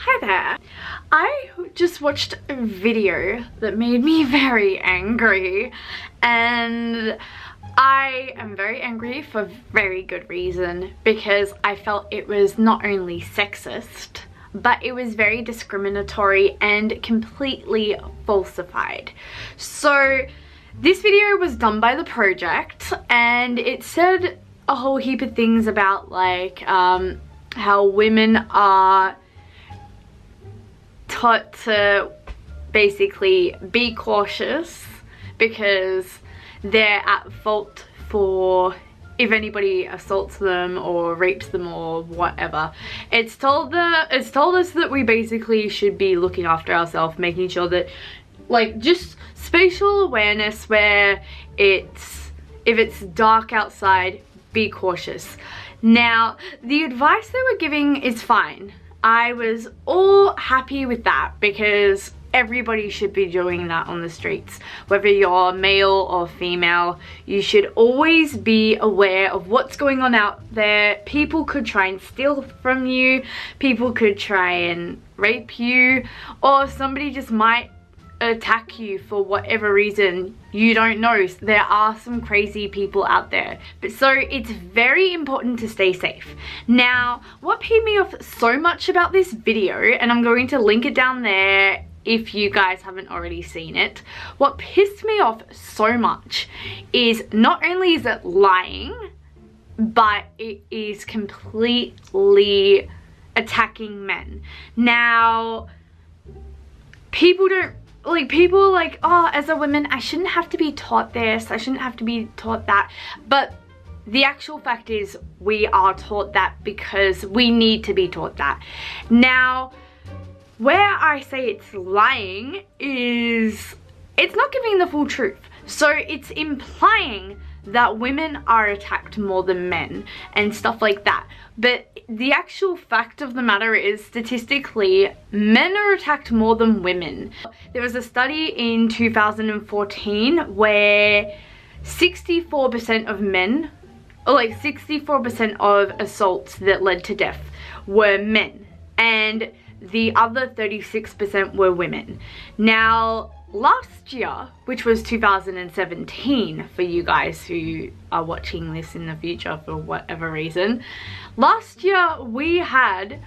Hi there. I just watched a video that made me very angry, and I am very angry for very good reason, because I felt it was not only sexist, but it was very discriminatory and completely falsified. So this video was done by the project, and it said a whole heap of things about like how women are taught to basically be cautious because they're at fault for if anybody assaults them or rapes them or whatever. It's told us that we basically should be looking after ourselves, making sure that, like, just spatial awareness where if it's dark outside, be cautious. Now, the advice they were giving is fine. I was all happy with that because everybody should be doing that on the streets. Whether you're male or female, you should always be aware of what's going on out there. People could try and steal from you, people could try and rape you, or somebody just might attack you for whatever reason. You don't know. There are some crazy people out there, but so it's very important to stay safe. Now, what peed me off so much about this video, and I'm going to link it down there if you guys haven't already seen it, what pissed me off so much is not only is it lying, but it is completely attacking men. Now, people are like, oh, as a woman, I shouldn't have to be taught this, I shouldn't have to be taught that. But the actual fact is we are taught that because we need to be taught that. Now, where I say it's lying is it's not giving the full truth. So it's implying that women are attacked more than men and stuff like that. But the actual fact of the matter is, statistically, men are attacked more than women. There was a study in 2014 where 64% of men, or like 64% of assaults that led to death were men, and the other 36% were women. Now, last year, which was 2017 for you guys who are watching this in the future for whatever reason, last year we had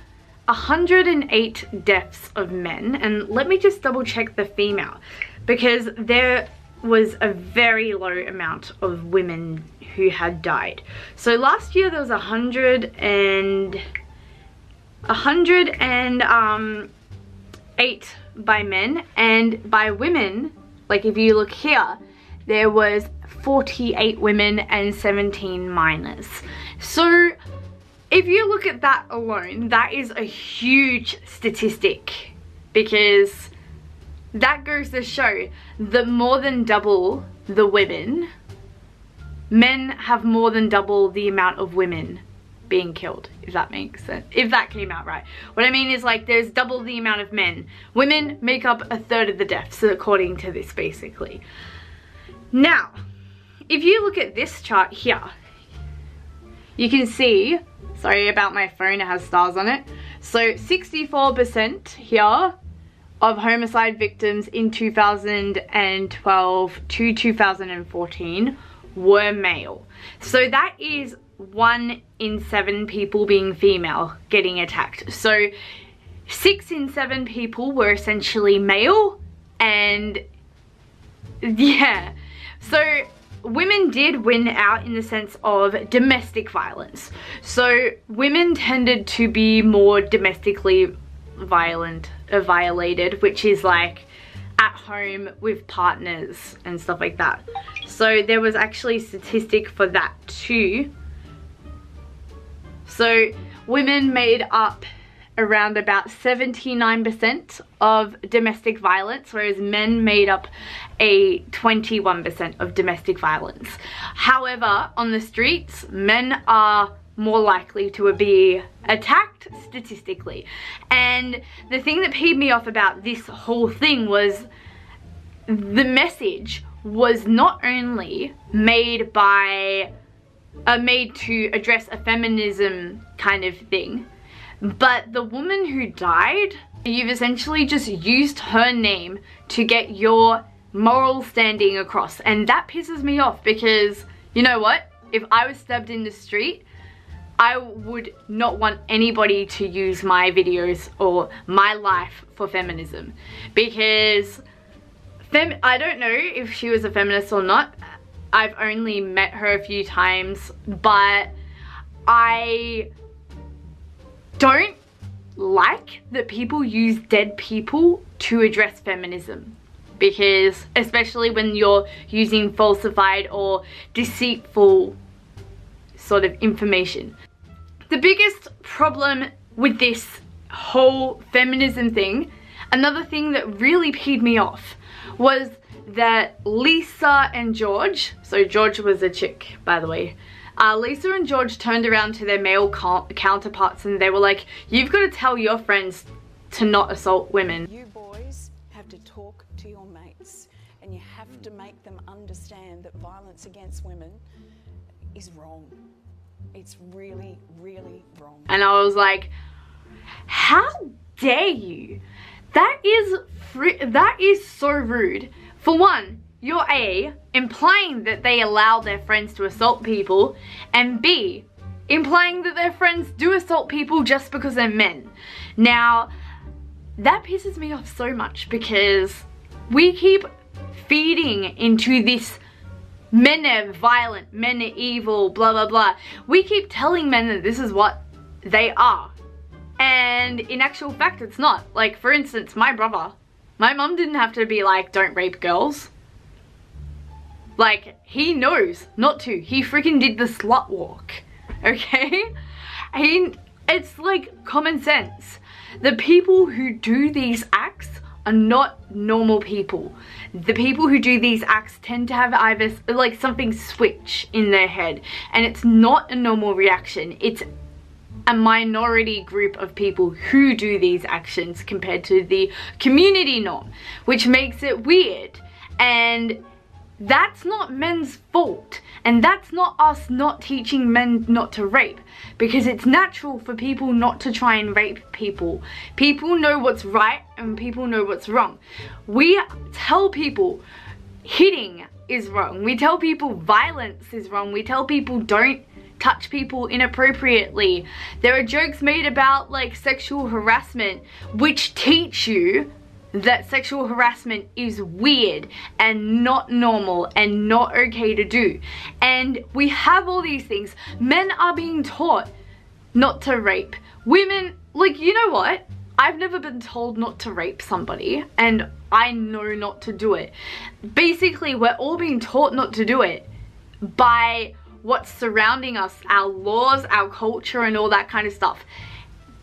108 deaths of men, and let me just double check the female, because there was a very low amount of women who had died. So last year there was 108 by men, and by women, like if you look here, there was 48 women and 17 minors. So if you look at that alone, that is a huge statistic, because that goes to show that more than double the women, men have more than double the amount of women being killed, if that makes sense, if that came out right. What I mean is, like, there's double the amount of men. Women make up a third of the deaths, according to this, basically. Now, if you look at this chart here, you can see, sorry about my phone, it has stars on it. So 64% here of homicide victims in 2012 to 2014 were male. So that is 1 in 7 people being female getting attacked. So 6 in 7 people were essentially male, and yeah. So women did win out in the sense of domestic violence. So women tended to be more domestically violated, which is like at home with partners and stuff like that. So there was actually a statistic for that too. So women made up around about 79% of domestic violence, whereas men made up a 21% of domestic violence. However, on the streets, men are more likely to be attacked statistically. And the thing that peed me off about this whole thing was the message was not only made by made to address a feminism kind of thing, But the woman who died, you've essentially just used her name to get your moral standing across. And that pisses me off because, you know what? If I was stabbed in the street, I would not want anybody to use my videos or my life for feminism. Because I don't know if she was a feminist or not. I've only met her a few times, but I don't like that people use dead people to address feminism, because especially when you're using falsified or deceitful sort of information. The biggest problem with this whole feminism thing, another thing that really peed me off, was that Lisa and George, so George was a chick, by the way, Lisa and George turned around to their male counterparts and they were like, you've got to tell your friends to not assault women. You boys have to talk to your mates and you have to make them understand that violence against women is wrong. It's really, really wrong. And I was like, how dare you? That is so rude. For one, you're A, implying that they allow their friends to assault people, and B, implying that their friends do assault people just because they're men. Now, that pisses me off so much because we keep feeding into this men are violent, men are evil, blah blah blah. We keep telling men that this is what they are. And in actual fact, it's not. Like, for instance, my brother, my mum didn't have to be like, don't rape girls. Like, he knows not to. He freaking did the slut walk, okay? It's like common sense. The people who do these acts are not normal people. The people who do these acts tend to have either like something switch in their head, and it's not a normal reaction. It's a minority group of people who do these actions compared to the community norm, which makes it weird. And that's not men's fault, and that's not us not teaching men not to rape, because it's natural for people not to try and rape people. People know what's right and people know what's wrong. We tell people hitting is wrong. We tell people violence is wrong. We tell people don't touch people inappropriately. There are jokes made about like sexual harassment which teach you that sexual harassment is weird and not normal and not okay to do. And we have all these things. Men are being taught not to rape. Women, like, you know what? I've never been told not to rape somebody, and I know not to do it. Basically, we're all being taught not to do it by what's surrounding us, our laws, our culture, and all that kind of stuff.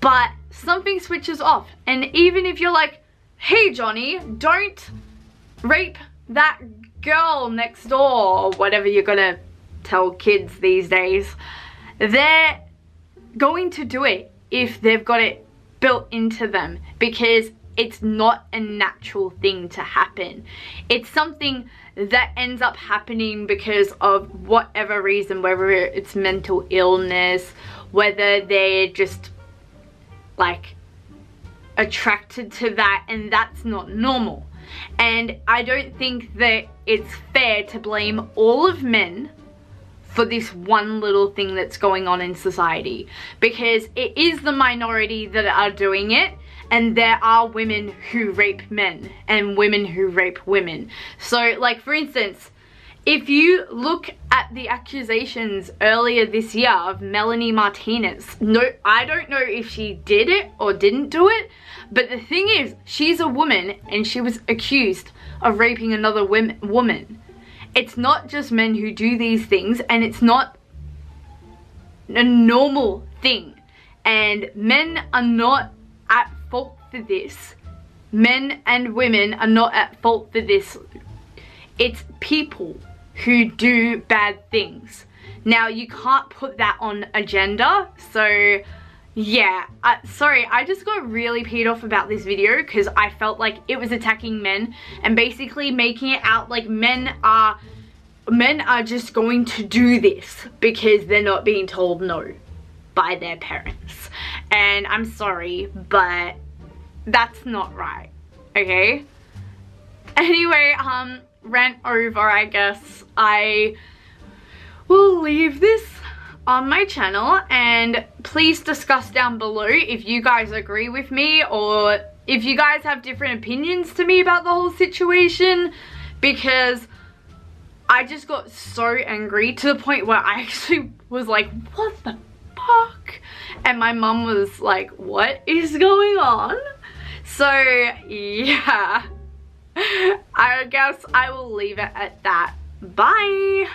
But something switches off, and even if you're like, hey Johnny, don't rape that girl next door, or whatever you're gonna tell kids these days, they're going to do it if they've got it built into them, because it's not a natural thing to happen. It's something that ends up happening because of whatever reason, whether it's mental illness, whether they're just like attracted to that, and that's not normal. And I don't think that it's fair to blame all of men for this one little thing that's going on in society, because it is the minority that are doing it, and there are women who rape men and women who rape women. So like, for instance, if you look at the accusations earlier this year of Melanie Martinez, no, I don't know if she did it or didn't do it, but the thing is, she's a woman and she was accused of raping another woman. It's not just men who do these things, and it's not a normal thing. And men are not at fault for this. Men and women are not at fault for this. It's people who do bad things. Now, you can't put that on agenda, so yeah, sorry, I just got really peed off about this video because I felt like it was attacking men and basically making it out like men are just going to do this because they're not being told no by their parents. and I'm sorry, but that's not right, okay? Anyway, rant over, I guess. I will leave this on my channel, and please discuss down below if you guys agree with me or if you guys have different opinions to me about the whole situation, because I just got so angry to the point where I actually was like, what the fuck? And my mum was like, what is going on? So yeah, I guess I will leave it at that. Bye.